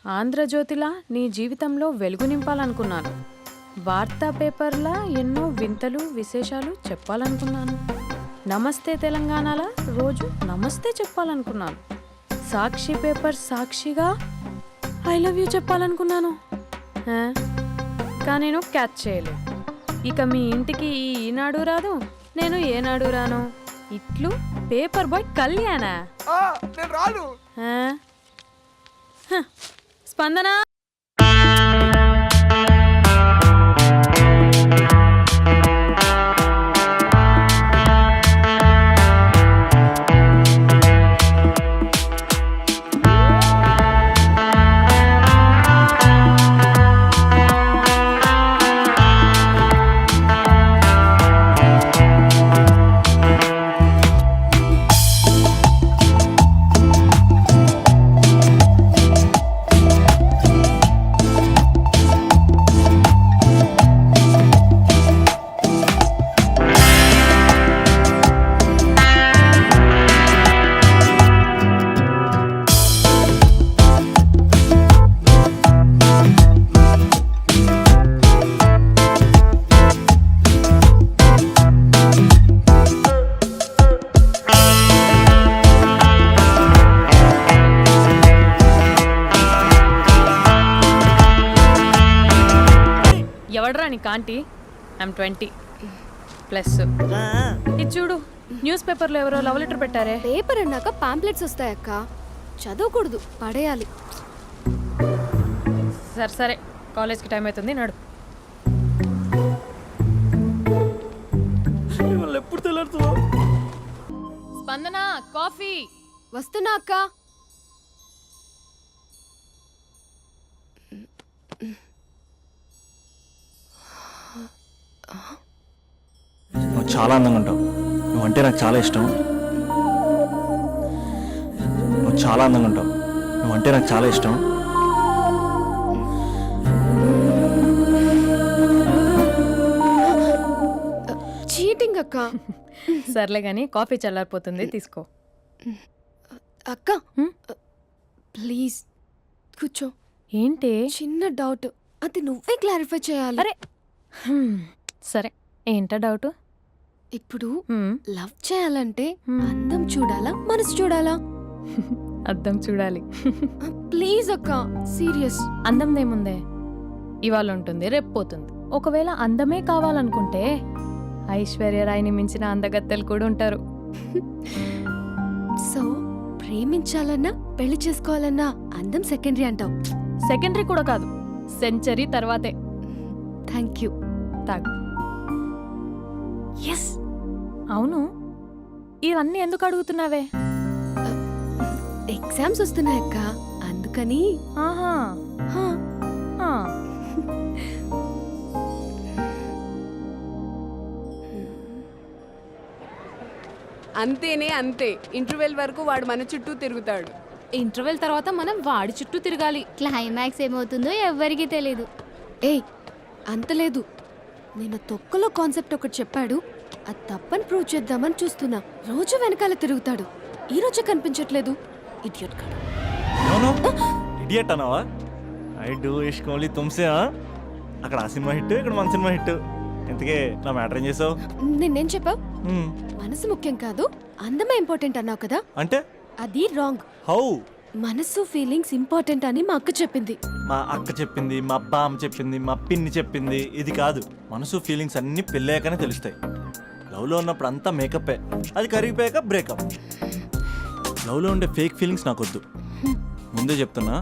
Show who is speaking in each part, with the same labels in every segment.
Speaker 1: ఆంధ్రజ్యోతిలా నీ జీవితంలో వెలుగు నింపాలనుకున్నాను. వార్తా పేపర్లా ఎన్నో వింతలు విశేషాలు చెప్పాలనుకున్నాను. నమస్తే తెలంగాణలా రోజు నమస్తే చెప్పాలనుకున్నాను. సాక్షి పేపర్ సాక్షిగా ఐ లవ్ యూ చెప్పాలనుకున్నాను. కానీ నేను క్యాచ్ చేయలేదు. ఇక మీ ఇంటికి ఈనాడు రాదు, నేను ఏనాడు రాను. ఇట్లు పేపర్ బాయ్ కళ్యాణా? స్పందన ఎవడరా నీ కాంటీ? ఐమ్ 20+. ఇది చూడు, న్యూస్ పేపర్లో ఎవరో లవ్ లెటర్ పెట్టారే.
Speaker 2: పేపర్ అన్నాక పాంప్లెట్స్ వస్తాయక్క, చదవకూడదు, పడేయాలి.
Speaker 1: సరే కాలేజ్కి టైం అవుతుంది, నడు.
Speaker 3: ఎప్పుడు తెల్లారుతుందో.
Speaker 1: స్పందన కాఫీ
Speaker 2: వస్తున్నా అక్క.
Speaker 3: నువ్వు చాలా అందంగా ఉంటావు. నువ్వంటే నాకు చాలా ఇష్టం. నువ్వు చాలా అందంగా ఉంటావు. నువ్వంటే నాకు చాలా ఇష్టం.
Speaker 2: చీటింగ్ అక్క.
Speaker 1: సర్లే కానీ కాఫీ చల్లారిపోతుంది, తీసుకో.
Speaker 2: అక్క ప్లీజ్ కూర్చో.
Speaker 1: ఏంటి?
Speaker 2: చిన్న డౌట్, అది నువ్వే క్లారిఫై చేయాలి.
Speaker 1: అరే సరే, ఏంటా డౌట్?
Speaker 2: ఇప్పుడు లవ్ చేయాలంటే అందం చూడాలా, మనసు చూడాలా?
Speaker 1: అద్దం చూడాలి.
Speaker 2: ప్లీజ్ అక్క, సీరియస్.
Speaker 1: అందం ఇవాళ ఉంటుంది, రేపు పోతుంది. ఒకవేళ అందమే కావాలనుకుంటే ఐశ్వర్యరాయ్ని మించిన అందగత్తెలు కూడా ఉంటారు.
Speaker 2: సో ప్రేమించాలన్నా పెళ్లి చేసుకోవాలన్నా అందం సెకండరీ అంటావు?
Speaker 1: సెకండరీ కూడా కాదు, సెంచరీ తర్వాతే.
Speaker 2: Thank you.
Speaker 1: తాగు.
Speaker 2: ఎస్.
Speaker 1: అవును, ఇవన్నీ ఎందుకు అడుగుతున్నావే?
Speaker 2: ఎగ్జామ్స్ వస్తున్నాయక్క, అందుకని.
Speaker 1: ఆహా.
Speaker 4: అంతేనే అంతే. ఇంటర్వెల్ వరకు వాడు మన చుట్టూ తిరుగుతాడు.
Speaker 1: ఇంటర్వెల్ తర్వాత మనం వాడి చుట్టూ తిరగాలి.
Speaker 5: క్లైమాక్స్ ఏమవుతుందో ఎవ్వరికీ తెలీదు.
Speaker 2: ఏయ్ అంత లేదు, నేను తొక్కలో కాన్సెప్ట్ ఒకటి చెప్పాడు, అది తప్పని ప్రూవ్ చేద్దామని చూస్తున్నా. రోజు వెనకాల తిరుగుతాడు, ఈ రోజే కనిపించట్లేదు. ఇడియట్ కాడు.
Speaker 3: ఇడియట్ అన్నావా? ఐ డూ ఇష్క్ ఓన్లీ తుమ్సే. అక్కడ ఆ సినిమా హిట్, ఇక్కడ మన సినిమా హిట్. ఇంతకే నా మ్యాటర్ ఏం చేసావు?
Speaker 2: నిన్నేం చెప్పావు? మనసు ముఖ్యం కాదు, అందమే ఇంపార్టెంట్ అన్నావు కదా.
Speaker 3: అంటే
Speaker 2: అది రాంగ్.
Speaker 3: హౌ? మనసు
Speaker 2: ఫీలింగ్స్ ఇంపార్టెంట్ అని మా అక్క చెప్పింది.
Speaker 3: మా అక్క చెప్పింది, మా బామ్మ చెప్పింది, మా పిన్ని చెప్పింది. ఇది కాదు, మనసు ఫీలింగ్స్ అన్ని పెళ్ళాకనే తెలుస్తాయి. లవ్లో ఉన్నప్పుడు అంతా మేకప్పే, అది కరిగిపోయాక బ్రేకప్. లవ్లో ఉండే ఫేక్ ఫీలింగ్స్ నాకొద్దు. ముందే చెప్తున్నా,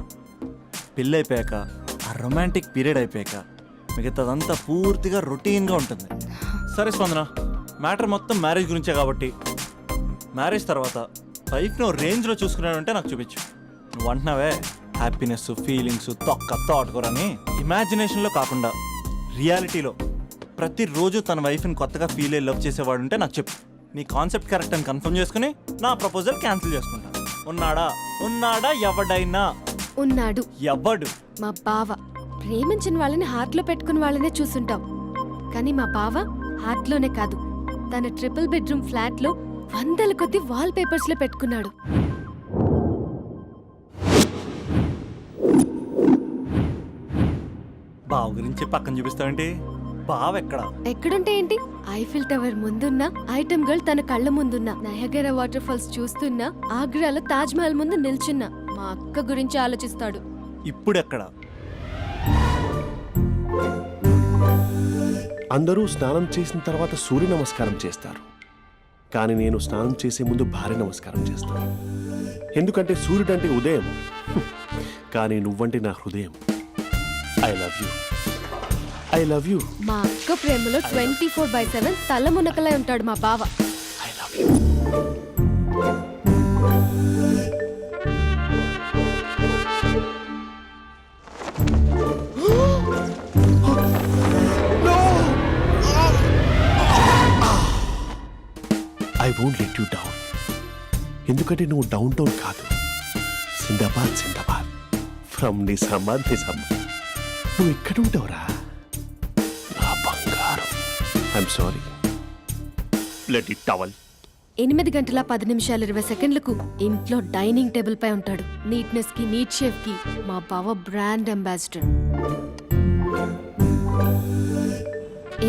Speaker 3: పెళ్ళి అయిపోయాక, ఆ రొమాంటిక్ పీరియడ్ అయిపోయాక మిగతాదంతా పూర్తిగా రొటీన్గా ఉంటుంది. సరే స్పందన, మ్యాటర్ మొత్తం మ్యారేజ్ గురించే కాబట్టి మ్యారేజ్ తర్వాత లైఫ్ను రేంజ్లో చూసుకున్నాడంటే నాకు చూపించు. నువ్వు అంటున్నావే హ్యాపీనెస్, ఫీలింగ్స్, తోటకూరని. ఇమాజినేషన్లో కాకుండా రియాలిటీలో ప్రతిరోజు తన వైఫ్ని కొత్తగా ఫీల్ అయ్యి లవ్ చేసేవాడు ఉంటే నాకు చెప్పు. నీ కాన్సెప్ట్ కరెక్ట్ అని కన్ఫర్మ్ చేసుకుని నా ప్రపోజల్ క్యాన్సిల్ చేసుకుంటా. ఉన్నాడా ఎవడైనా?
Speaker 2: ఉన్నాడు.
Speaker 3: ఎవడు?
Speaker 2: మా బావ. ప్రేమించిన వాళ్ళని హార్ట్లో పెట్టుకున్న వాళ్ళనే చూసుంటాం, కానీ మా బావ హార్ట్లోనే కాదు, తన ట్రిపుల్ బెడ్రూమ్ ఫ్లాట్లో 100 కొద్ది వాల్ పేపర్స్ లో పెట్టుకున్నాడు.
Speaker 3: బావ గురించి పక్కన చూపిస్తావేంటి? బావ ఎక్కడ?
Speaker 2: ఎక్కడుంటే ఏంటి? ఐఫిల్ టవర్ ముందున్న ఐటమ్ గర్ల్ తన కళ్ళ ముందున్న నయగరా వాటర్ ఫాల్స్ చూస్తున్నా ఆగ్రాలో తాజ్ మహల్ ముందు నిల్చున్నా మా అక్క గురించి ఆలోచిస్తాడు.
Speaker 3: ఇప్పుడు ఎక్కడ?
Speaker 6: అందరూ స్నానం చేసిన తర్వాత సూర్య నమస్కారం చేస్తారు, కానీ నేను స్నానం చేసే ముందు భార్య నమస్కారం చేస్తాను. ఎందుకంటే సూర్యుడు అంటే ఉదయం, కానీ నువ్వంటే నా హృదయం. I love you, I love you,
Speaker 2: మా అక్క ప్రేమలో 24/7 తల మునకలై ఉంటాడు మా బావ.
Speaker 6: I love you. I won't let you down. ఎందుకంటే నువ్వు డౌన్ టౌన్ కాదు, జిందాబాద్ జిందాబాద్ ఫ్రమ్ నిజామాబాద్ నిజామాబాద్. నువ్వు ఇక్కడ ఉంటావురా నా బంగారం. I'm sorry, let it towel.
Speaker 2: 8 గంటల 10 నిమిషాలు 20 సెకండ్లకు ఇంట్లో డైనింగ్ టేబుల్ పై ఉంటాడు. నీట్నెస్ కి నీట్ షెఫ్ కి మా బావ బ్రాండ్ అంబాసిడర్.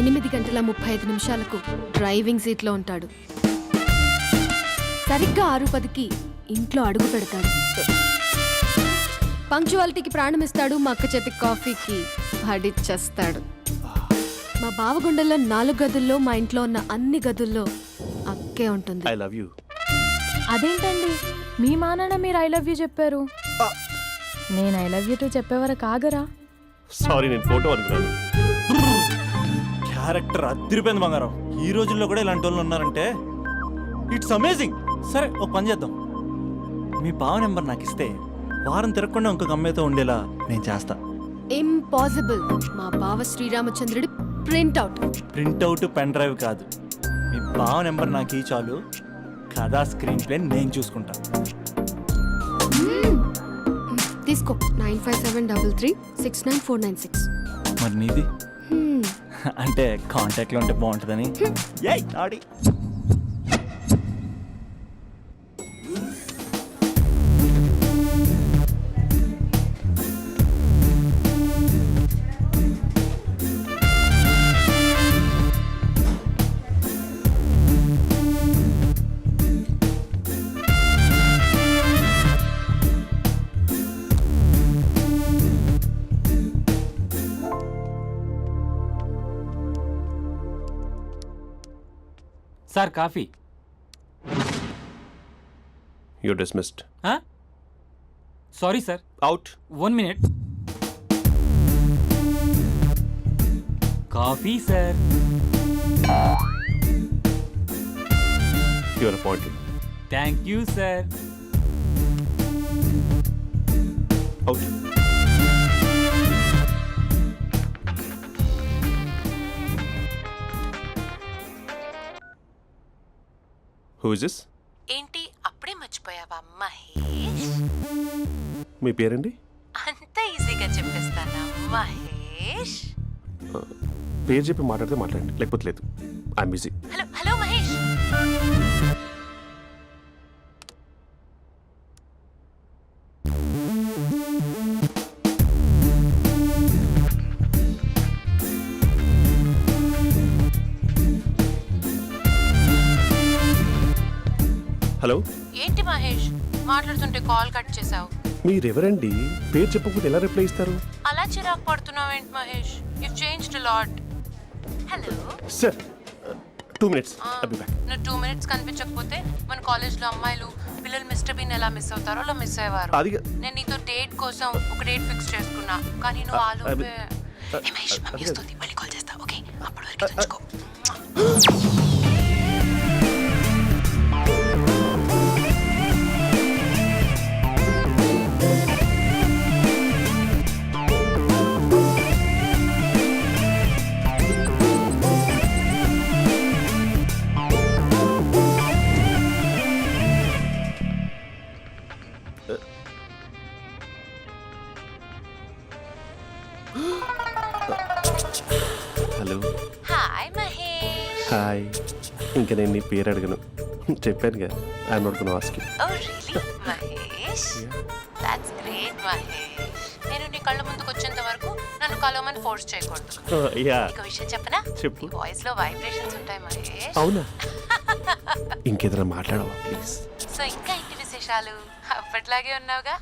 Speaker 2: 8 గంటల 35 నిమిషాలకు డ్రైవింగ్ సీట్ లో ఉంటాడు. సరిగ్గా 6:10కి ఇంట్లో అడుగు పెడతాడు. పంక్చువాలిటీకి ప్రాణం ఇస్తాడు. మా అక్క చేతి కాఫీకి పడిచ్చేస్తాడు. మా బావ గుండెల్లో 4 గదుల్లో మా ఇంట్లో ఉన్న అన్ని గదుల్లో అక్కే ఉంటుంది.
Speaker 6: I love you.
Speaker 1: అదేంటండి మీ మానాన్న మీరు ఐ లవ్ యూ చెప్పారు, నేను ఐ లవ్ యూ టు చెప్పేవరకు ఆగరా?
Speaker 6: సారీ, నేను ఫోటో అనుకున్నాను.
Speaker 3: క్యారెక్టర్ అదిరిపోయింది బంగారం. ఈ రోజుల్లో కూడా ఇలాంటి వాళ్ళు ఉన్నారంటే ఇట్స్ అమేజింగ్. సరే ఒక పని చేద్దాం, మీ బావ నెంబర్ నాకు ఇస్తే వారం తిరగకుండా ఇంకొక అమ్మాయితో ఉండేలా నేను చేస్తా.
Speaker 2: ఇంపాసిబుల్. మా బావ శ్రీరామచంద్రుడి ప్రింట్అవుట్.
Speaker 3: ప్రింట్అవుట్ పెన్ డ్రైవ్ కాదు, మీ బావ నెంబర్ నాకు ఈ చాలు. కథా స్క్రీన్ ప్లే నేను చూసుకుంటా.
Speaker 2: తీసుకో. 9573369496.
Speaker 3: మరి నీది? అంటే కాంటాక్ట్లో ఉంటే బాగుంటుందని. ఏయ్ ఆడి
Speaker 7: sir coffee.
Speaker 6: You dismissed.
Speaker 7: Sorry sir,
Speaker 6: out.
Speaker 7: 1 minute. Coffee sir.
Speaker 6: You are appointed.
Speaker 7: Thank you sir.
Speaker 6: Out. Who is this?
Speaker 8: ఏంటి అప్పుడే మర్చిపోయావా మహేష్?
Speaker 6: మీ పేరండి?
Speaker 8: అంత ఈజీగా చెప్పేస్తానా మహేష్?
Speaker 6: పేరు చెప్పి మాట్లాడితే మాట్లాడండి, లేకపోతే లేదు. I'm busy.
Speaker 8: Hello hello Mahesh.
Speaker 6: Hello.
Speaker 8: ఏంటి మహేష్ మాట్లాడుతుంటే కాల్ కట్ చేసావు?
Speaker 6: మీరెవరండి? పేరు చెప్పకపోతే ఎలా రిప్లై ఇస్తారు?
Speaker 8: అలా చిరాకు పడుతున్నావు ఏంటి Mahesh? You changed a lot. Hello
Speaker 6: sir 2 minutes. I'll be back.
Speaker 8: నువ్వు 2 minutes కనిపించకపోతే మన కాలేజ్లో అమ్మాయిలు పిల్లలు మిస్టర్ బీన్ ఎలా మిస్ అవుతారో అలా మిస్ అయ్యేవారు.
Speaker 6: అది
Speaker 8: నేను నీతో డేట్ కోసం ఒక డేట్ ఫిక్స్ చేసుకున్నా, కానీ నువ్వు ఆలోపే. మహేష్ మమ్మీ వస్తుంది, మళ్ళీ కాల్ చేస్తా. ఓకే, అప్పటి వరకు తెచ్చుకో.
Speaker 6: హలో.
Speaker 8: హాయ్ మహేష్.
Speaker 6: హాయ్. ఇంకా నేను నీ పేరు అడగను, చెప్పాను కదా. I'm not gonna ask you.
Speaker 8: Oh really Mahesh? That's great Mahesh. నేను నీ కళ్ళ ముందుకు వచ్చేంత వరకు నన్ను కలవమని ఫోర్స్ చేయకూడదు.
Speaker 6: యా
Speaker 8: ఒక విషయం చెప్పనా?
Speaker 6: చెప్పు.
Speaker 8: ఈ వాయిస్ లో వైబ్రేషన్స్ ఉంటాయి మహేష్.
Speaker 6: అవునా? ఇంకేదైనా మాట్లాడవా ప్లీజ్?
Speaker 8: సో ఇంకా ఇంటి విశేషాలు అప్పట్లాగే ఉన్నావుగా?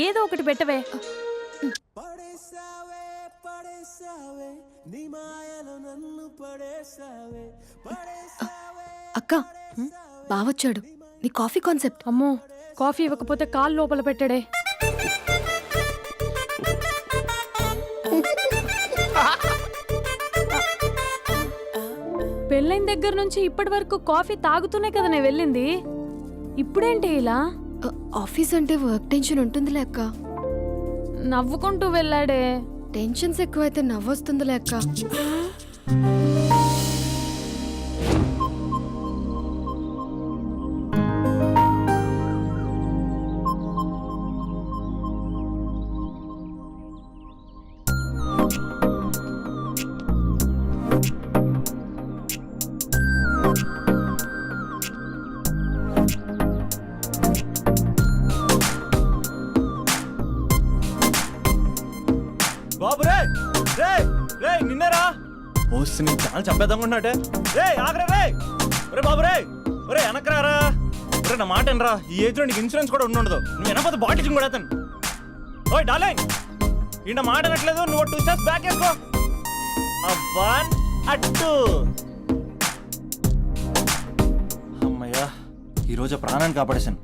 Speaker 1: ఏదో ఒకటి పెట్టవే.
Speaker 2: అక్క బావొచ్చాడు. నీ కాఫీ కాన్సెప్ట్.
Speaker 1: అమ్మో, కాఫీ ఇవ్వకపోతే కాలు లోపల పెట్టడే. పెళ్ళైన దగ్గర నుంచి ఇప్పటి వరకు కాఫీ తాగుతూనే కదా నేను వెళ్ళింది. ఇప్పుడేంటి ఇలా?
Speaker 2: ఆఫీస్ అంటే వర్క్ టెన్షన్ ఉంటుందిలే అక్క.
Speaker 1: నవ్వుకుంటూ వెళ్ళాడే.
Speaker 2: టెన్షన్స్ ఎక్కువైతే నవ్వొస్తుందిలే అక్క.
Speaker 3: బాబు రే రే రే నిన్నేరా వస్తు నీ చాలా చంపేద్దామన్నట్టే. రే ఆగరా రే. ఒరే బాబు రే, ఒరే వెనకరారా. ఒరే నా మాట వినరా, ఈ ఏజ్ లో నీకు ఇన్సూరెన్స్ కూడా ఉండదు. నువ్వు వినకపోతే బాటిల్ కూడా అతను. ఓయ్ డార్లింగ్, ఈ నా మాట వినట్లేదు. నువ్వు 2 స్టెప్స్ బ్యాక్ వేసుకో. వన్ అట్టు. అమ్మయ్యా, ఈరోజు ప్రాణాన్ని కాపాడేశాను.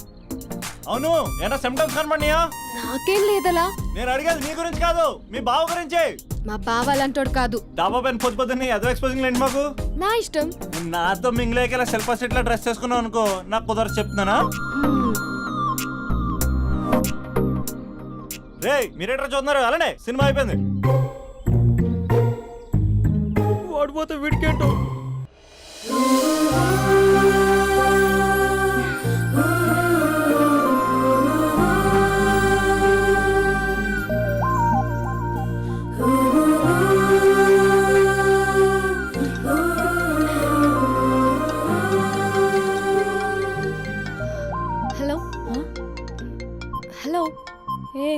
Speaker 3: అవును, ఏనా సిమ్టమ్స్ కనబడినాయా?
Speaker 2: నాకేం లేదలా.
Speaker 3: నేను అడిగేది నీ గురించి కాదు, మీ బావ గురించి.
Speaker 2: మా బావ అలాంటోడు కాదు.
Speaker 3: డాబా పైన పొద్దు పొద్దున్నే అదో ఎక్స్పోజింగ్ లేండి మాకు.
Speaker 2: నా ఇష్టం.
Speaker 3: నాతో మింగిలేక సెల్ఫ్ అసెట్ లా డ్రెస్ చేసుకున్నావు అనుకో, నాకు కుదరదు చెప్తున్నానా? రే మీరేట్రా చూస్తున్నారు? అలానే సినిమా అయిపోయింది. వాడిపోతే వీడికేంటో.
Speaker 2: Hello hello.
Speaker 1: ఏ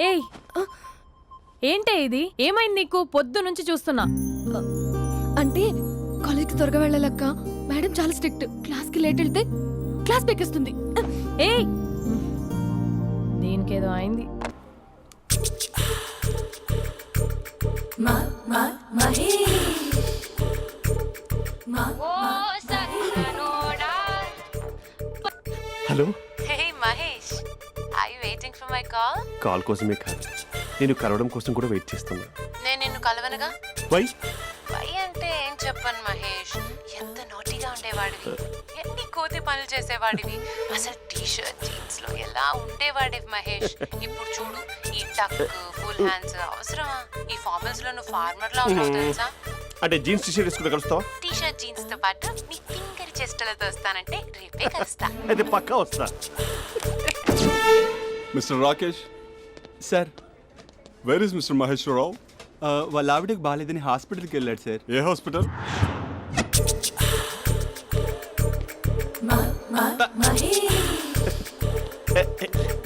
Speaker 1: ఏయ్, ఏంటే ఇది? ఏమైంది నీకు? పొద్దు నుంచి చూస్తున్నా.
Speaker 2: అంటే కాలేజ్కి త్వరగా వెళ్ళాలక్క. మేడం చాలా స్ట్రిక్ట్. క్లాస్కి లేట్ వెళ్తే క్లాస్ పెక్కేస్తుంది.
Speaker 1: ఏయ్, దీనికేదో అయింది.
Speaker 6: Hello.
Speaker 8: Hey Mahesh, I waiting for my call.
Speaker 6: Call కోసమే కాదు, నేను కలవడం కోసం కూడా వెయిట్ చేస్తున్నా.
Speaker 8: నేను నిన్ను కలవనుగా.
Speaker 6: వై?
Speaker 8: వై అంటే ఏం చెప్పను మహేష్, ఎంత నోటిగా ఉండేవాడివి, ఎన్ని కోతి పనులు చేసేవాడివి, అసలు టీ షర్ట్ జీన్స్ లో ఎలా ఉండేవాడివి మహేష్. ఇప్పుడు చూడు, ఈ టక్ ఫుల్ హ్యాండ్స్ అవసరమా? ఈ ఫార్మల్స్ లో నువ్వు ఫార్మర్ లా ఉన్నావు తెలుసా?
Speaker 6: అంటే జీన్స్ టీ షర్ట్ వేసుకుంటే కలుస్తావా?
Speaker 8: టీ షర్ట్ జీన్స్ తో పాటు నీ ఫింగర్ చెస్టలతో వస్తానంటే రేపే కలుస్తా.
Speaker 6: అయితే పక్కా వస్తా.
Speaker 9: Mister Rakesh,
Speaker 10: sir,
Speaker 9: where is mister Maheshwara Rao?
Speaker 10: వాళ్ళ ఆవిడకి బాగాలేదని హాస్పిటల్కి వెళ్ళాడు సార్.
Speaker 9: ఏ హాస్పిటల్?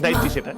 Speaker 6: Night T shirt.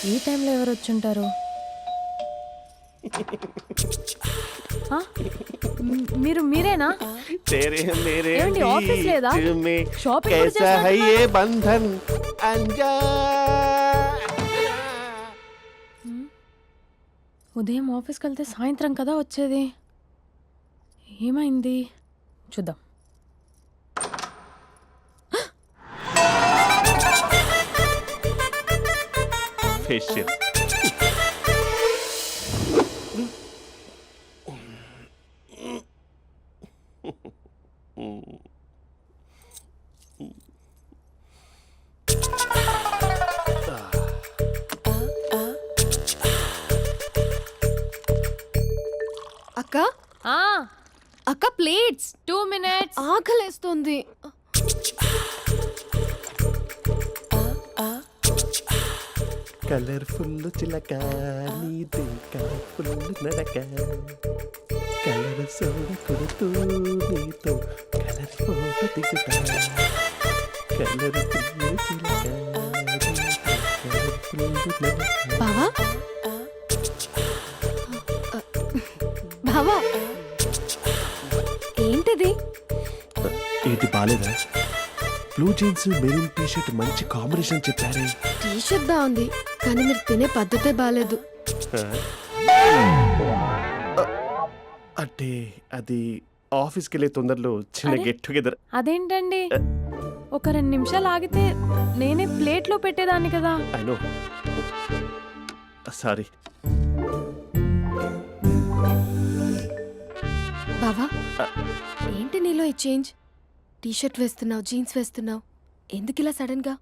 Speaker 1: ఈ టైంలో ఎవరు వచ్చుంటారు? ఆ? మీరేనా?
Speaker 6: तेरे मेरे
Speaker 1: ఏమండి, ఆఫీస్ లేదా?
Speaker 6: बीच में
Speaker 1: షాపింగ్ కూడా
Speaker 6: कैसा है
Speaker 1: చేసినట్టున్నారు?
Speaker 6: ये बंधन अंजा
Speaker 1: ఉదయం ఆఫీస్కి వెళ్తే సాయంత్రం కదా వచ్చేది. ఏమైంది చూద్దాం.
Speaker 6: फेशियल
Speaker 2: అక్క
Speaker 1: ఆ,
Speaker 2: అక్క ప్లేట్స్
Speaker 1: 2 minutes.
Speaker 2: ఆకలేస్తోంది.
Speaker 6: కలర్ఫుల్ చిలక నీదే కలర్ఫుల్ నడక కలర్ సోడ కొడుతూ నీతో కలర్ ఫోటో దిగుతా కలర్ఫుల్ చిలక కలర్ఫుల్ నడక.
Speaker 2: బావా బావా ఏంటిది?
Speaker 6: ఏంటి బాలేదా? Blue jeans maroon T shirt మంచి కాంబినేషన్ చెప్పారే.
Speaker 2: టీ షర్ట్ బాగుంది కానీ మీరు తినే పద్ధతే బాగాలేదు.
Speaker 6: అంటే అది ఆఫీస్కి వెళ్ళే తొందరలో చిన్న
Speaker 1: అరే.
Speaker 6: Get together.
Speaker 1: అదేంటండి, ఒక 2 నిమిషాలు ఆగితే నేనే ప్లేట్లో పెట్టేదాన్ని కదా.
Speaker 6: I know, sorry.
Speaker 2: బావా ఏంటి నీలో ఈ చేంజ్? టీ షర్ట్ వేస్తున్నావు, జీన్స్ వేస్తున్నావు, ఎందుకు ఇలా సడన్ గా?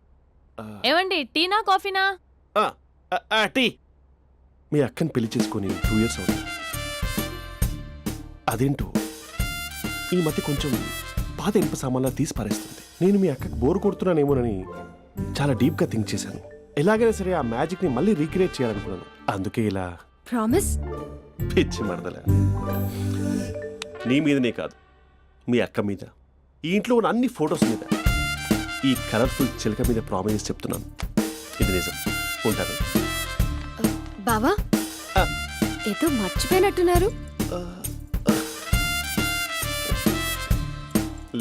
Speaker 1: ఏమండి, టీనా కాఫీనా?
Speaker 6: టీ. మీ అక్కని పెళ్లి చేసుకొని 2 years అవుతుంది. అదేంటో ఈ మధ్య కొంచెం పాత ఇనుప సామాన్లా తీసి పారేస్తుంది. నేను మీ అక్కకి బోర్ కొడుతున్నానేమోనని చాలా డీప్గా థింక్ చేశాను. ఎలాగైనా సరే ఆ మ్యాజిక్ని మళ్ళీ రీక్రియేట్ చేయాలనుకున్నాను. అందుకే ఇలా
Speaker 2: ప్రామిస్?
Speaker 6: పిచ్చి మరదల. నీ మీదనే కాదు, మీ అక్క మీద, ఈ ఇంట్లో ఉన్న అన్ని ఫొటోస్ మీద, ఈ కలర్ఫుల్ చిలక మీద ప్రామిస్ చెప్తున్నాను. ఇది నిజం. ఉంటాను.
Speaker 2: బావా
Speaker 6: ఆ.
Speaker 2: ఏదో మర్చిపోయినట్టున్నారు.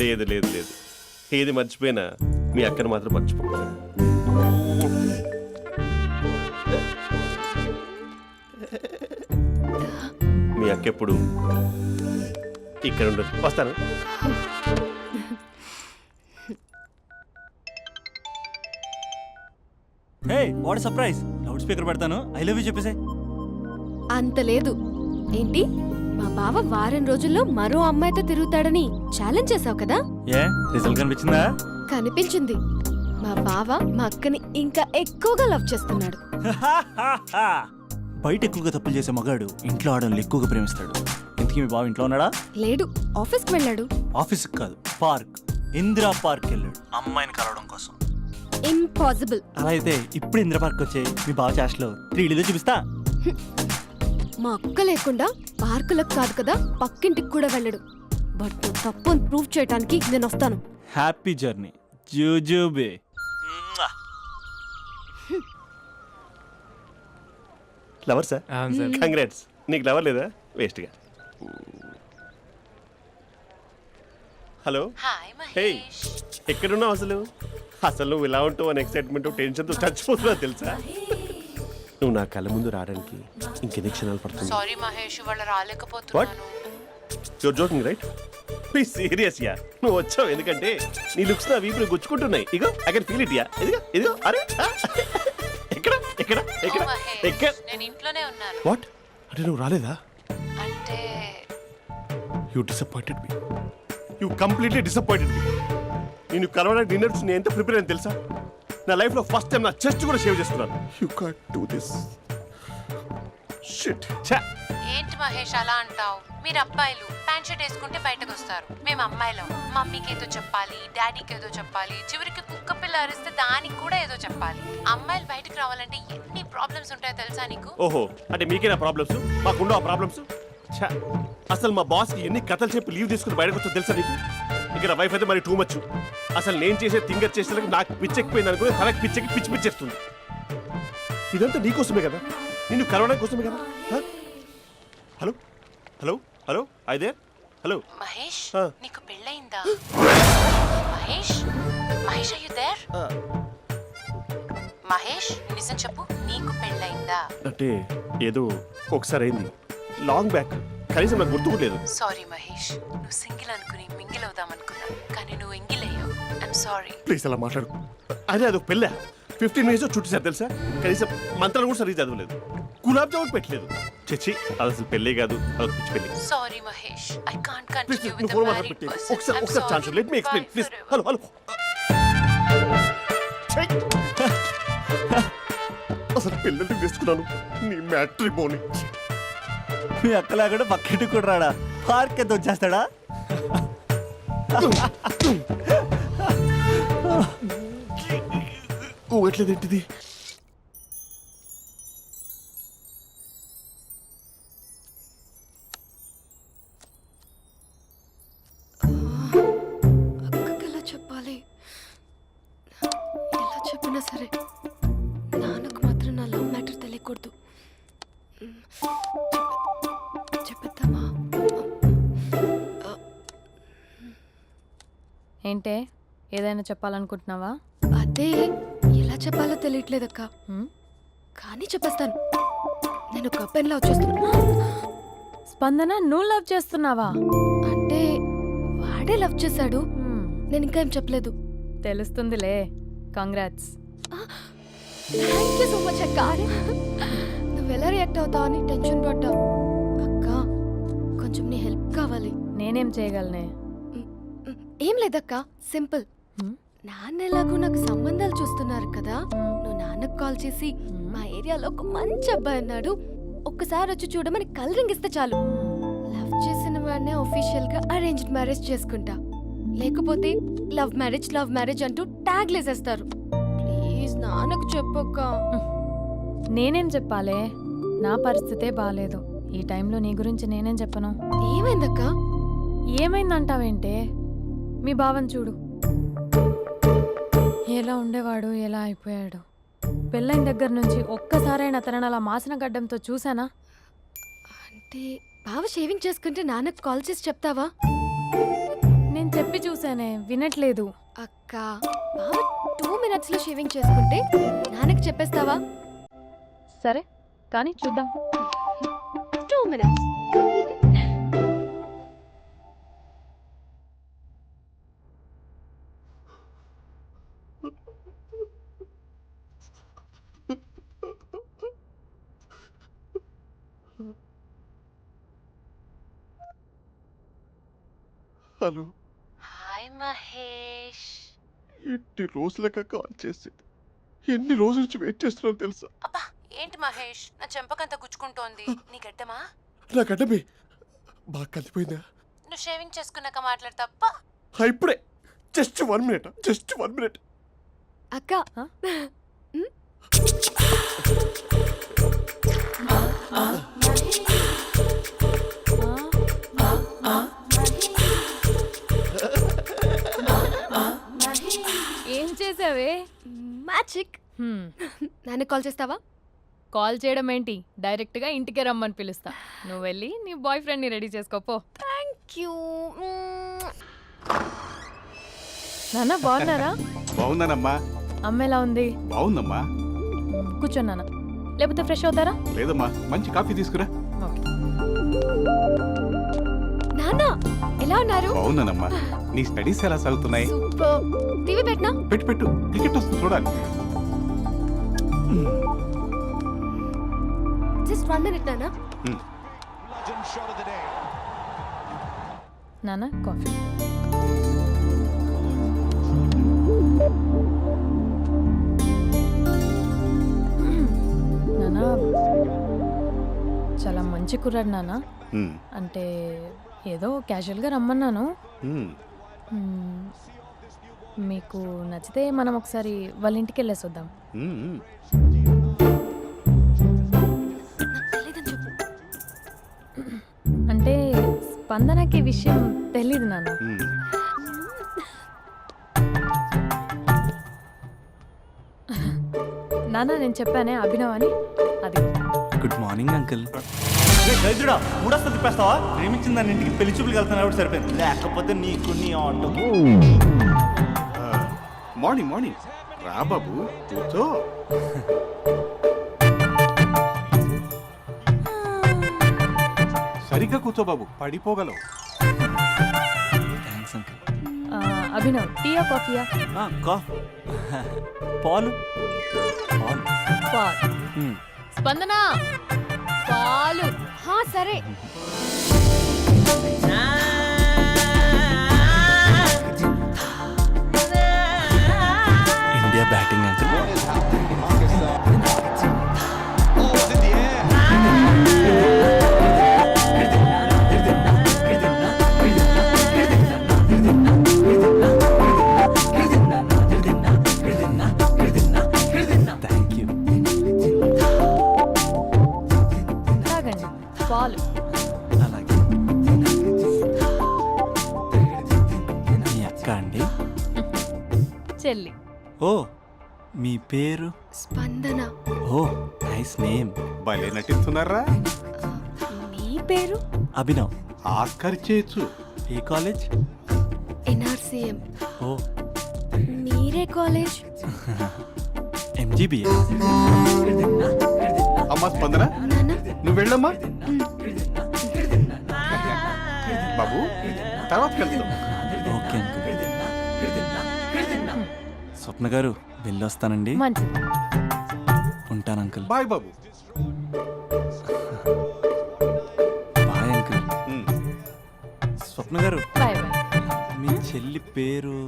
Speaker 6: లేదు లేదు లేదు, ఏది మర్చిపోయినా మీ అక్కను మాత్రం మర్చిపో. మీ అక్క ఎప్పుడు ఇక్కడ ఉండదు. వస్తాను.
Speaker 3: హే, వాట్ సర్ప్రైజ్! లౌడ్ స్పీకర్ పెడతాను, ఐ లవ్ యూ చెప్పేసే.
Speaker 2: అంత లేదు. ఏంటి, మా బావ వారం రోజుల్లో మరో అమ్మాయితో తిరుగుతాడని ఛాలెంజ్ చేసావు కదా?
Speaker 3: ఏ రిజల్ట్ కనిపించిందా?
Speaker 2: కనిపించింది. మా బావ మా అక్కని ఇంకా ఎక్కువగా లవ్ చేస్తున్నాడు.
Speaker 3: బయట ఎక్కువగా తప్పులు చేసే మగాడు ఇంట్లో ఆడవాళ్ళు ఎక్కువగా ప్రేమిస్తాడు. ఇంతకీ మీ బావ ఇంట్లో ఉన్నాడా?
Speaker 2: లేడు, ఆఫీస్కి వెళ్ళాడు.
Speaker 3: ఆఫీస్కి కాదు, పార్క్, ఇందిరా పార్క్ వెళ్ళాడు అమ్మాయిని కలవడం కోసం.
Speaker 2: ఇంపాసిబుల్.
Speaker 3: అలా అయితే ఇప్పుడు ఇందిరా పార్క్ వచ్చే మీ బావ చాష్లో 3Dలో చూపిస్తా.
Speaker 2: మా అక్క లేకుండా పార్కులకు కాదు కదా పక్కింటికి కూడా వెళ్ళడు. బట్ నువ్వు తప్పు అని ప్రూవ్ చేయడానికి నేను వస్తాను.
Speaker 3: హ్యాపీ జర్నీ జూజూబే.
Speaker 6: Lover sir, congrats. నీకు లవర్ లేదా? వేస్ట్గా. హలో.
Speaker 8: Hi
Speaker 6: hey,
Speaker 8: Mahesh.
Speaker 6: ఎక్కడున్నావు అసలు? అసలు నువ్వు ఇలా ఉంటావు అని ఎక్సైట్మెంట్ టెన్షన్తో చచ్చిపోతున్నావు తెలుసా? నువ్వు నా కళ్ళ ముందు రావడానికి ఇంకెన్ని క్షణాలు పడుతుంది?
Speaker 8: సారీ మహేష్, ఇవాళ రాలేకపోతున్నాను.
Speaker 6: You're joking right? Please serious యా. నువ్వు వచ్చావు ఎందుకంటే నీ లుక్స్ నా వీపులు గుచ్చుకుంటున్నాయి. ఇగో ఐ కెన్ ఫీల్ ఇట్ యా. ఇదిగో ఇదిగో. అరే ఎక్కడ ఎక్కడ ఎక్కడ
Speaker 8: ఓ మహేష్,
Speaker 6: ఎక్కడ?
Speaker 8: నేను ఇంట్లోనే ఉన్నాను.
Speaker 6: వాట్ అంటే నువ్వు రాలేదా?
Speaker 8: అంటే
Speaker 6: you disappointed me. You completely disappointed me. నేను కలవడానికి డిన్నర్స్ నేను ఎంత ప్రిపేర్ అని తెలుసా? నా లైఫ్లో ఫస్ట్ టైం నా చెస్ట్ కూడా షేవ్ చేసుకున్నాను. You can't do this. Shit. ఛా.
Speaker 8: ఏంటి మహేష్ అలా అంటావు? మీరు అబ్బాయిలు ప్యాంట్ షర్ట్ వేసుకుంటే బయటకు వస్తారు. మేము అమ్మాయిలం, మమ్మీకి ఏదో చెప్పాలి, డాడీకి ఏదో చెప్పాలి, చివరికి కుక్క పిల్ల అరిస్తే దానికి కూడా ఏదో చెప్పాలి. అమ్మాయిలు బయటకు రావాలంటే ఎన్ని ప్రాబ్లమ్స్ ఉంటాయో తెలుసా నీకు?
Speaker 6: ఓహో, అంటే మీకేనా ప్రాబ్లమ్స్? మాకుండా ఆ ప్రాబ్లమ్స్? ఛా. అసలు మా బాస్కి ఎన్ని కథలు చెప్పి లీవ్ తీసుకుని బయటకు వచ్చా తెలుసా నీకు? ఇక్కడ వైఫ్ అయితే మరి టూ మచ్. అసలు నేను చేసే థింగర్ చేసేందుకు నాకు పిచ్చెక్కిపోయింది అనుకుని తనకి పిచ్చెక్కి పిచ్చి పిచ్చేస్తుంది. ఇదంతా నీకోసమే కదా, నిన్ను కరోనా కోసమే కదా. హ? హలో హలో హలో అయితే హలో
Speaker 8: మహేష్
Speaker 6: ఆ.
Speaker 8: నీకు పెళ్ళయిందా? Mahesh Mahesh are you there? మహేష్ నిజం చెప్పు, నీకు పెళ్ళయిందా?
Speaker 6: అంటే ఏదో ఒకసారి అయింది, లాంగ్ బ్యాక్, కనీసం నాకు గుర్తు కూడా లేదు.
Speaker 8: సారీ మహేష్, నువ్వు సింగిల్ అనుకుని మింగిల్ అవుదాం అనుకున్నా, కానీ నువ్వు ఎంగిల్ అయ్యావు. I'm sorry.
Speaker 6: ప్లీజ్ అలా మాట్లాడు. అదే అదొక పెళ్ళా, 15 మినిట్స్ చుట్టూ సార్ తెలుసా, కనీసం మంత్రాలు కూడా సరిగ్గా చదవలేదు, గులాబ్ జామున్ పెట్టలేదు. చచ్చి అది అసలు పెళ్ళే కాదు, అదొక పిచ్చి పెళ్ళి.
Speaker 8: Sorry Mahesh, I can't
Speaker 6: please
Speaker 8: continue
Speaker 6: నువ్వు
Speaker 8: విత్ ద
Speaker 6: ఫోన్
Speaker 8: మ్యారీడ్
Speaker 6: మాట్లాడి
Speaker 8: పర్సన్.
Speaker 6: ఒకసారి chance let me explain please. Hello hello అసలు పెళ్ళందుకు తీసుకున్నాను నీ మ్యాట్రీ బోని.
Speaker 3: మీ అక్కలాగడ పక్కింటికి కూడా రాడా, పార్క్ ఎంత వచ్చేస్తాడా?
Speaker 6: ఊగట్లేదేంటిది?
Speaker 2: అక్కకి ఎలా చెప్పాలి? ఎలా చెప్పినా సరే నాన్నకు మాత్రం నా లవ్ మ్యాటర్ తెలియకూడదు. చెప్పేద్దామా?
Speaker 1: ఏంటే ఏదైనా చెప్పాలనుకుంటున్నావా?
Speaker 2: అదే ఎలా చెప్పాలో తెలియట్లేదక్క,
Speaker 1: హ్మ్?
Speaker 2: కానీ చెప్పేస్తాను. నేను ఒక అబ్బాయిని లవ్ చేస్తున్నా.
Speaker 1: స్పందన, నువ్వు లవ్ చేస్తున్నావా?
Speaker 2: అంటే వాడే లవ్ చేశాడు,
Speaker 1: హ్మ్,
Speaker 2: నేను ఇంకా ఏం చెప్పలేదు.
Speaker 1: తెలుస్తుందిలే. Congrats.
Speaker 2: Thank you so much అక్క. నువ్వు ఎలా రియాక్ట్ అవుతావు అని టెన్షన్ పడ్డా. అక్క కొంచెం నీ హెల్ప్ కావాలి.
Speaker 1: నేనేం చేయగలనే?
Speaker 2: ఏం లేదక్క, సింపుల్.
Speaker 1: హ్మ్?
Speaker 2: నాన్న ఎలాగో నాకు సంబంధాలు చూస్తున్నారు కదా, నువ్వు నాన్నకు కాల్ చేసి మా ఏరియాలో ఒక మంచి అబ్బాయి అన్నాడు, ఒక్కసారి వచ్చి చూడమని కలరింగ్ ఇస్తే చాలు. లవ్ చేసిన వాడినే ఒఫీషియల్ గా అరేంజ్డ్ మ్యారేజ్ చేసుకుంటా, లేకపోతే లవ్ మ్యారేజ్ అంటూ ట్యాగ్ లేసేస్తారు. ప్లీజ్ నాన్నకు చెప్పక్క.
Speaker 1: నేనేం చెప్పాలే? నా పరిస్థితే బాలేదు. ఈ టైంలో నీ గురించి నేనేం చెప్పను?
Speaker 2: ఏమైందక్క?
Speaker 1: ఏమైందంటావేంటే? మీ భావం చూడు, ఎలా ఉండేవాడు, ఎలా అయిపోయాడు. పెళ్ళైన దగ్గర నుంచి ఒక్కసారైనా తనని అలా మాసిన గడ్డంతో చూసానా?
Speaker 2: అంటే బావ షేవింగ్ చేసుకుంటే నాన్నకు కాల్ చేసి చెప్తావా?
Speaker 1: నేను చెప్పి చూసానే, వినట్లేదు.
Speaker 2: అక్క బావ 2 minutes లో షేవింగ్ చేసుకుంటే నాన్నకు చెప్పేస్తావా?
Speaker 1: సరే కానీ చూద్దాం.
Speaker 2: 2 minutes.
Speaker 6: Hello,
Speaker 8: hi Mahesh.
Speaker 6: ఎన్ని రోజులుగా కాల్ చేసేది, ఎన్ని రోజుల నుంచి వెయిట్ చేస్తున్నాను తెలుసా?
Speaker 8: అబ్బా ఏంటి మహేష్, నా చెంపకంత గుచ్చుకుంటోంది. నీ గడ్డమా?
Speaker 6: నా గడ్డమే బాగా కలిపోయిందా?
Speaker 8: నువ్వు షేవింగ్ చేసుకున్నాక మాట్లాడు తప్ప.
Speaker 6: ఇప్పుడే జస్ట్ 1 minute.
Speaker 2: అక్క
Speaker 1: ఏం చేసావే?
Speaker 2: మ్యాజిక్. నాన్నకు కాల్ చేస్తావా?
Speaker 1: కాల్ చేయడం ఏంటి, డైరెక్ట్గా ఇంటికే రమ్మని పిలుస్తా. నువ్వు వెళ్ళి నీ బాయ్ ఫ్రెండ్ని రెడీ చేసుకోపో.
Speaker 2: Thank you.
Speaker 1: నాన్న బాగున్నారా?
Speaker 10: బాగున్నానమ్మా.
Speaker 1: అమ్మ ఎలా ఉంది?
Speaker 10: బాగుందమ్మా.
Speaker 1: కూర్చోన్నానా, లేకపోతే ఫ్రెష్ అవుతారా?
Speaker 10: లేదమ్మా, మంచి కాఫీ తీసుకురా.
Speaker 1: ఓకే.
Speaker 2: నాన్న ఎలా ఉన్నారు?
Speaker 10: బాగున్నానమ్మా. నీ స్టడీస్ ఎలా సాగుతున్నాయి?
Speaker 2: సూపర్. టీవీ పెట్టనా?
Speaker 10: పెట్టు, క్రికెట్ వస్తుంది చూడాలి.
Speaker 2: జస్ట్ 1 minute నాన్న.
Speaker 1: నాన్న కాఫీ. నాన్న చాలా మంచి కుర్రాడు నాన్న. అంటే ఏదో క్యాజువల్గా రమ్మన్నాను. మీకు నచ్చితే మనం ఒకసారి వాళ్ళ ఇంటికి వెళ్ళేసి వద్దాం. అంటే స్పందనకి విషయం తెలీదు నాన్న. నాన్న నేను చెప్పానే అభినవ్ అని అది
Speaker 7: గుడ్ మార్నింగ్ అంకుల్.
Speaker 3: ఖైదుడా మూడొస్తా తిప్పేస్తావా? ప్రేమించిన దాని ఇంటికి పెళ్లి చూపులు వెళ్తాను కాబట్టి సరిపోయింది, లేకపోతే నీకు నీ ఆటో.
Speaker 10: మార్నింగ్ మార్నింగ్ రా బాబు కూర్చో. సరిగ్గా కూర్చో బాబు, పడిపోగలవు.
Speaker 7: Thanks uncle.
Speaker 1: అభినవ్ టీయా కాఫీయా?
Speaker 3: పాలు పాలు.
Speaker 1: పాలు. స్పందన పాలు.
Speaker 2: హా సరే.
Speaker 7: India batting uncle. Thank you.
Speaker 1: తాగండి పాలు.
Speaker 7: అలాగే. మీ అక్క అండి?
Speaker 1: చెల్లి.
Speaker 7: ఓ మీ పేరు?
Speaker 2: స్పందన.
Speaker 7: ఓ నైస్ నేమ్.
Speaker 10: భలే నటిస్తున్నారా?
Speaker 2: మీ పేరు?
Speaker 7: అభినవ్.
Speaker 10: ఆస్కర్ చేయొచ్చు.
Speaker 7: ఏ కాలేజ్?
Speaker 2: ఎన్ఆర్సీఎం.
Speaker 7: ఓ
Speaker 2: మీరే కాలేజ్?
Speaker 7: ఎంజీబీఏ.
Speaker 10: అమ్మా స్పందన,
Speaker 2: నాన్న
Speaker 10: నువ్వు వెళ్ళమ్మా. బాబు తర్వాత వెళ్తాం.
Speaker 7: Okay uncle. స్వప్న గారు వెళ్ళొస్తానండి.
Speaker 1: మంచిది.
Speaker 7: ఉంటాను అంకుల్.
Speaker 10: బాయ్ బాబు.
Speaker 7: Bye uncle. స్వప్న గారు
Speaker 1: బాయ్ బాయ్.
Speaker 7: మీ చెల్లి పేరు?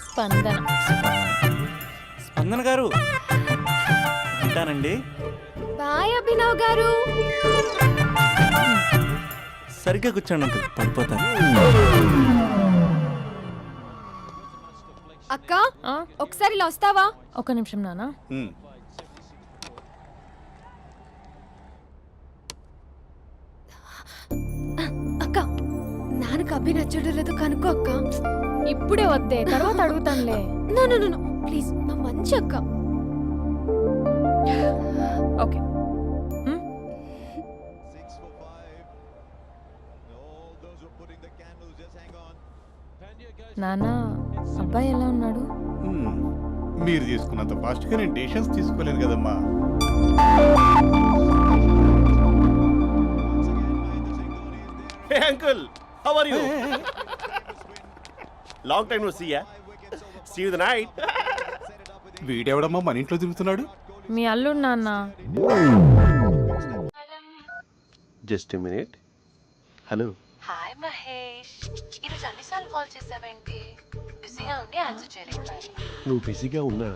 Speaker 1: స్పందన.
Speaker 7: స్పందన గారు ఉంటానండి.
Speaker 2: బాయ్ అభినవ్ గారు.
Speaker 7: సరిగ్గా కూర్చోండి అంకుల్, పడిపోతాను.
Speaker 2: అక్క
Speaker 1: ఆ?
Speaker 2: ఒకసారి ఇలా వస్తావా?
Speaker 1: ఒక నిమిషం నాన్న.
Speaker 2: అక్క నాన్నకు అభి నచ్చడం లేదో కనుక్కో అక్క.
Speaker 1: ఇప్పుడే వద్దే, తర్వాత అడుగుతానులే.
Speaker 2: నో నో నో ప్లీజ్, మా మంచి అక్క.
Speaker 1: ఓకే. నాన్న అబ్బాయి ఎలా ఉన్నాడు?
Speaker 10: మీరు తీసుకున్నంత ఫాస్ట్గా నేను డెసిషన్స్ తీసుకోలేదు కదమ్మా.
Speaker 6: Hey uncle, how are you? Long time no see ya. See you the night.
Speaker 10: వీడెవడమ్మా మన ఇంట్లో తిరుగుతున్నాడు?
Speaker 1: మీ అల్లుడు నాన్న.
Speaker 6: Just a minute. Hello.
Speaker 8: Hi Mahesh, ఈరోజు అన్నిసార్లు కాల్ చేసావేంటి? బిజీగా ఉండి ఆన్సర్ చేయలేకపోయాను.
Speaker 6: నువ్వు బిజీగా ఉన్నా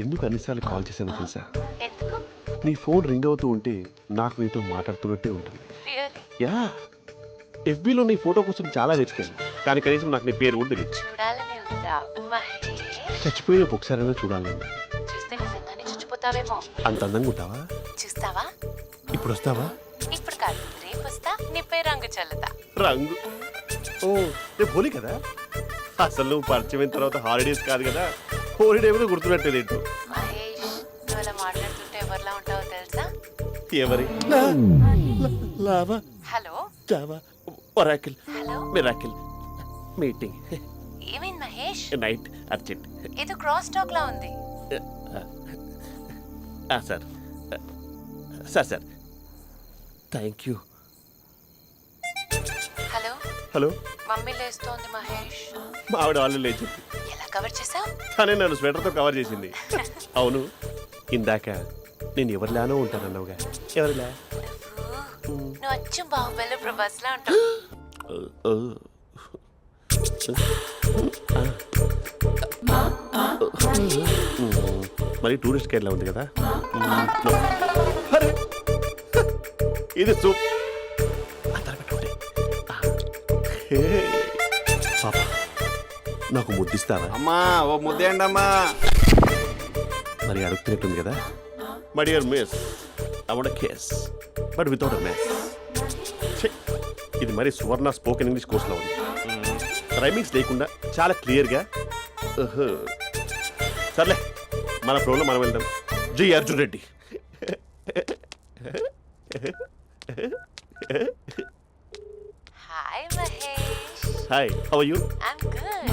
Speaker 6: ఎందుకు అన్నిసార్లు కాల్ చేశాను తెలుసా?
Speaker 8: ఎందుకు?
Speaker 6: నీ ఫోన్ రింగ్ అవుతూ ఉంటే నాకు నీతో మాట్లాడుతున్నట్టే ఉంటుంది.
Speaker 8: రియల్లీ?
Speaker 6: యా, ఎఫ్బీలో నీ ఫోటో కోసం చాలా వెతికాను, కానీ కనీసం నాకు నీ పేరు కూడా తెలియదు.
Speaker 8: చూడాలని ఉందా మహేష్?
Speaker 6: చచ్చిపోయిన ఒకసారైనా చూడాలి.
Speaker 8: చూస్తే నిజంగానే చచ్చిపోతావేమో.
Speaker 6: అంత అందంగా ఉంటావా?
Speaker 8: చూస్తావా?
Speaker 6: ఇప్పుడు వస్తావా?
Speaker 8: ఇప్పుడు కాదు, రేపు వస్తా, నీపై రంగు చల్లుతా.
Speaker 6: రంగు? ఓ రేపు హోలీ కదా. అసలు నువ్వు పరిచయం తర్వాత హాలిడేస్ కాదు కదా, హోలిడే కూడా గుర్తున్నట్టేది ఏంటో.
Speaker 8: మహేష్, నువ్వు అలా మాట్లాడుతుంటే ఎవరిలా ఉంటావో తెలుసా?
Speaker 6: ఎవరి? Lava,
Speaker 8: hello
Speaker 6: Java, Oracle,
Speaker 8: hello,
Speaker 6: miracle, meeting,
Speaker 8: ఏమైంది మహేష్?
Speaker 6: Night, urgent.
Speaker 8: ఏదో క్రాస్ టాక్ లా ఉంది.
Speaker 6: Sir sir sir thank you.
Speaker 8: Hello,
Speaker 6: hello,
Speaker 8: mummy లేస్తోంది మహేష్.
Speaker 6: మా ఆవిడ వాళ్ళు లేచి
Speaker 8: ఎలా కవర్ చేసావు?
Speaker 6: తనే నన్ను స్వెటర్తో కవర్ చేసింది. అవును, ఇందాక నేను ఎవరిలానో ఉంటానన్నావుగా, ఎవరిలా?
Speaker 8: నువ్వు అచ్చం బాహుబలి ప్రభాస్ లా ఉంటావు.
Speaker 6: మరి టూరిస్ట్ గైడ్లా ఉంది కదా. అరే, ఇది సూప్. పాప, నాకు ముద్దిస్తావా?
Speaker 9: అమ్మా ఓ ముద్దేయండి అమ్మా.
Speaker 6: మరి అడుగుతున్నట్టుంది కదా. My dear miss, I want kiss but without a mess. ఇది మరి సువర్ణ స్పోకెన్ ఇంగ్లీష్ కోర్సులో ఉంది. రైమింగ్స్ లేకుండా చాలా క్లియర్గా. సర్లే, మన ప్రోగ్రాం మనం వెళ్దాం. Jai Arjun Reddy.
Speaker 8: Hi Mahesh.
Speaker 6: Hi, how are you?
Speaker 8: I'm good.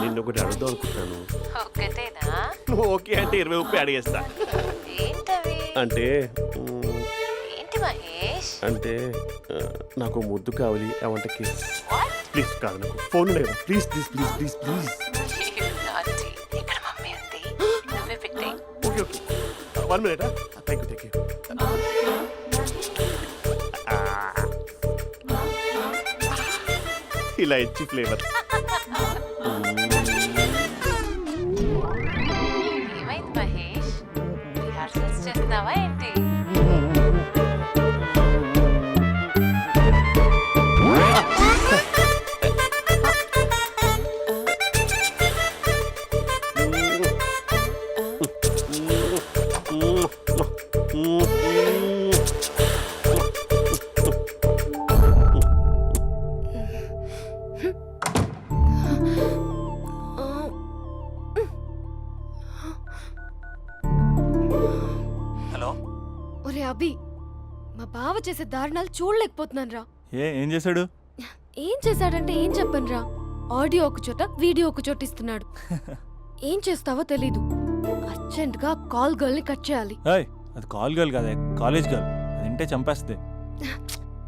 Speaker 6: నిన్ను ఒకటి అడుగుదాం అనుకుంటున్నాను.
Speaker 8: ఒక్కటేనా?
Speaker 6: నువ్వు ఓకే అంటే 20 అడిగేస్తా.
Speaker 8: ఏంటవి?
Speaker 6: అంటే
Speaker 8: ఏంటి మహేష్?
Speaker 6: అంటే నాకు ముద్దు కావాలి. అవంటకి
Speaker 8: వాట్?
Speaker 6: ప్లీజ్ కాదు, నాకు ఫోన్ లేదా? Please please please please please.
Speaker 8: నాటి ఇక్కడ మమ్మీ ఉంది, నువ్వే పెట్టే.
Speaker 6: Okay okay, 1 minute. Thank you. ఇలా ఇచ్చి ఫ్లేవర్.
Speaker 8: ఏమైంది మహేష్? రిహార్సల్స్ చేస్తున్నావా ఏంటి?
Speaker 3: హలో.
Speaker 2: ఒరే అభి, మా బావ చేసే దారుణాలు చూడలేకపోతున్నాను రా.
Speaker 3: ఏం చేశాడు?
Speaker 2: ఏం చేశాడంటే ఏం చెప్పను రా. ఆడియో ఒక చోట, వీడియో ఒక చోట ఇస్తున్నాడు. ఏం చేస్తావో తెలీదు. అర్జెంట్ గా కాల్ గర్ల్ ని కట్ చేయాలి.
Speaker 3: ఏయ్, అది కాల్ గర్ల్ కాదే, కాలేజ్ గర్ల్. అది వింటే చంపేస్తుంది.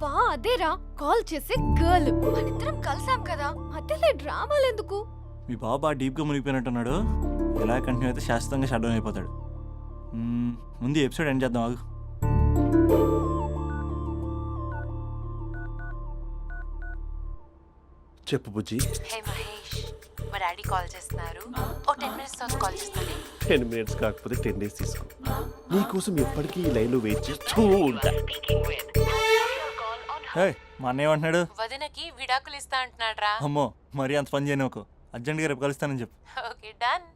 Speaker 2: బా అదేరా, కాల్ చేసే గర్ల్. మనిద్దరం కలిసాం కదా, మధ్యలో డ్రామాలు ఎందుకు?
Speaker 3: మీ బాబు బాగా డీప్గా మునిగిపోయినట్టున్నాడు. ఎలా కంటిన్యూ అయితే శాశ్వతంగా షట్ డౌన్ అయిపోతాడు. ముందు ఎపిసోడ్ ఎండ్ చేద్దాం, ఆగు.
Speaker 6: చెప్పు బుజ్జి.
Speaker 8: హే మహేష్, మా డాడీ కాల్ చేస్తున్నారు. ఓ 10 minutes తర్వాత కాల్ చేస్తాను.
Speaker 6: 10 minutes కాకపోతే 10 days తీసుకో. నీకోసం ఎప్పటికీ ఈ లైన్లో వెయిట్ చేస్తూ ఉంటా.
Speaker 3: ఏయ్, మా అన్నయ్య ఏమంటున్నాడు?
Speaker 8: వదినకి విడాకులు ఇస్తా అంటున్నాడు రా.
Speaker 3: అమ్మో, మరీ అంత పని చేయను. ఒక అర్జెంట్గా రేపు కలుస్తానని చెప్పు.
Speaker 8: Okay done.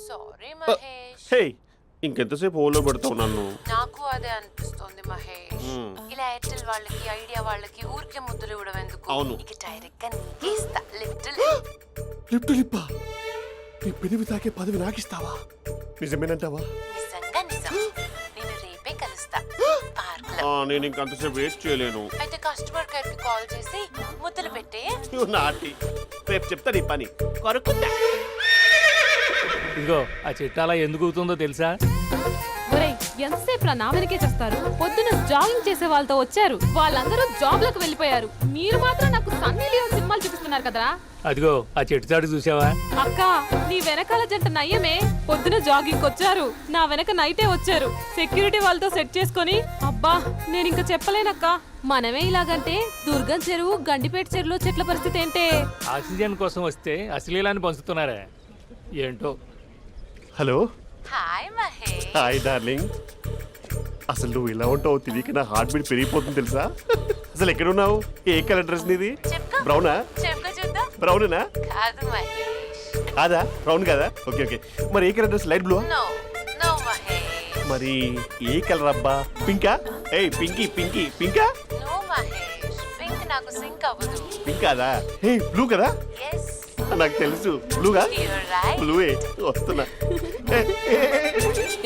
Speaker 8: సారీ మహేష్.
Speaker 6: హే, ఇంకెంతసేపు హోల్లో పెడతావు నన్ను?
Speaker 8: నాకు అదే అనిపిస్తోంది మహేష్. ఇలా ఎయిర్టెల్ వాళ్ళకి, ఐడియా వాళ్ళకి ఊరికే ముద్దులు ఇవ్వడం ఎందుకు?
Speaker 6: అవును.
Speaker 8: ఇక డైరెక్ట్ గా నీకే ఇస్తా. లిటిల్
Speaker 6: లిప్ టు లిప్పా? నీ పెనివి తాకే పదవి నాకిస్తావా? నిజమేనంటావా?
Speaker 8: నిజంగా నిజం. నేను రేపే కలుస్తా పార్క్ లో.
Speaker 6: నేను ఇంకంతసేపు వెయిట్ చేయలేను.
Speaker 8: అయితే కస్టమర్ కేర్ కి కాల్ చేసి ముద్దులు పెట్టే.
Speaker 6: నువ్వు నాటి. రేపు చెప్తా నీ పని. కొరుకుందా.
Speaker 11: ఇదిగో ఆ చెట్టు అలా ఎందుకు అవుతుందో తెలుసా?
Speaker 1: ఒరేయ్, ఎంతసేపు నా వెనకే చేస్తారు? పొద్దున జాగింగ్ చేసే వాళ్ళతో వచ్చారు, వాళ్ళందరూ జాబ్లకు వెళ్ళిపోయారు. మీరు మాత్రం నాకు సన్నీ లియోన్ సినిమాలు చూపిస్తున్నారు కదరా.
Speaker 11: అదిగో ఆ చెట్టు చాటు చూసావా?
Speaker 1: అక్క, నీ వెనకాల జంట నయ్యమే. పొద్దున జాగింగ్ వచ్చారు, నా వెనక నైటే వచ్చారు. సెక్యూరిటీ వాళ్ళతో సెట్ చేసుకొని, అబ్బా నేను ఇంకా చెప్పలేనక్క. మనమే ఇలాగంటే దుర్గం చెరువు, గండిపేట చెరువులో చెట్ల పరిస్థితి ఏంటే?
Speaker 11: ఆక్సిజన్ కోసం వస్తే అశ్లీలాన్ని పంచుతున్నారా ఏంటో.
Speaker 6: Hello.
Speaker 8: Hi Mahesh.
Speaker 6: Hi darling. అసలు నువ్వు ఇలా ఉంటావు తెలియక నా హార్ట్ బీట్ పెరిగిపోతుంది తెలుసా? అసలు ఎక్కడున్నావు? ఏ కలర్ డ్రెస్ నీది?
Speaker 8: చెప్పుకో.
Speaker 6: బ్రౌనా?
Speaker 8: చెప్పుకో చూద్దాం.
Speaker 6: బ్రౌనేనా?
Speaker 8: కాదు మహేష్.
Speaker 6: కాదా? బ్రౌన్ కదా? Okay okay. మరి ఏ colour dress? Light blue?
Speaker 8: No no Mahesh.
Speaker 6: మరి ఏ కలర్ అబ్బా? పింకా? ఏయ్ పింకీ పింకీ పింకా?
Speaker 8: నో మహేష్, పింక్ నాకు సింక్ అవ్వదు.
Speaker 6: పింక్ కాదా? ఏ బ్లూ కదా?
Speaker 8: ఎస్,
Speaker 6: నాకు తెలుసు. బ్లూగా?
Speaker 8: You're right.
Speaker 6: బ్లూవే వస్తున్నా.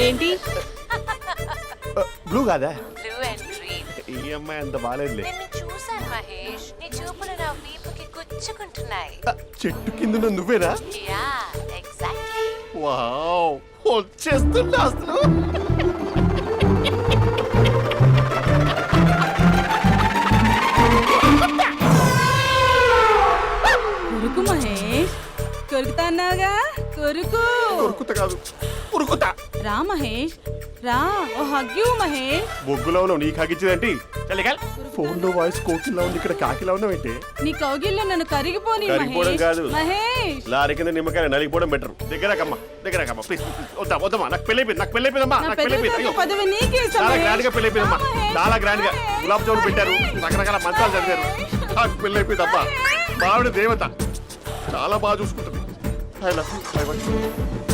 Speaker 1: ఏంటి?
Speaker 6: బ్లూ కాదా?
Speaker 8: Blue and green.
Speaker 6: ఈ అమ్మాయి అంత బాగాలేదులే.
Speaker 8: నిన్ను చూశాను మహేష్, నీ చూపులు నా వీపుకి గుచ్చుకుంటున్నాయి.
Speaker 6: చెట్టు కింద నువ్వేనా?
Speaker 8: Yeah exactly.
Speaker 6: వావ్, వచ్చేస్తున్నా అసలు.
Speaker 4: కొరుకు మహేష్, కొరుకుతా అన్నావుగా, కొరుకు.
Speaker 6: ఉరుకుతా కాదు, ఉరుకుతా.
Speaker 4: రా మహేష్, రా. ఓ హగ్గు మహేష్.
Speaker 6: బొగ్గులో ఉన్నావు, నీకు హగిచ్చిందేంటి? ఫోన్ లో వాయిస్ కోకిలా ఉంది, ఇక్కడ కాకిలా ఉన్నావేంటి?
Speaker 4: నీ కౌగిల్లో నన్ను కరిగిపోని
Speaker 6: కరిగిపోవడం
Speaker 4: మహేష్.
Speaker 6: కాదు.
Speaker 4: మహేష్,
Speaker 6: లారీ కింద నిమ్మకాయ నలిగిపోవడం బెటర్. దగ్గరకమ్మా, దగ్గరకమ్మా ప్లీజ్. వద్దా వద్దమ్మా, నాకు పెళ్ళైపోయింది, నాకు పెళ్ళైపోయిందమ్మా,
Speaker 4: నా
Speaker 6: నాకు పెళ్ళైపోయింది.
Speaker 4: పెద్ద
Speaker 6: అయ్యో,
Speaker 4: పదవి నీకే ఇస్తా
Speaker 6: చాలా
Speaker 4: మహేష్.
Speaker 6: గ్రాండ్ గా పెళ్ళైపోయిందమ్మా,
Speaker 4: రా మహేష్,
Speaker 6: చాలా గ్రాండ్ గా.
Speaker 4: మహేష్.
Speaker 6: గులాబ్ జామున్ పెట్టారు, రకరకాల మంచాలు చదివారు. నాకు పెళ్ళైపోయిందమ్మా. బావిడ దేవత, చాలా బాగా చూసుకుంటుంది. I love you. I want you.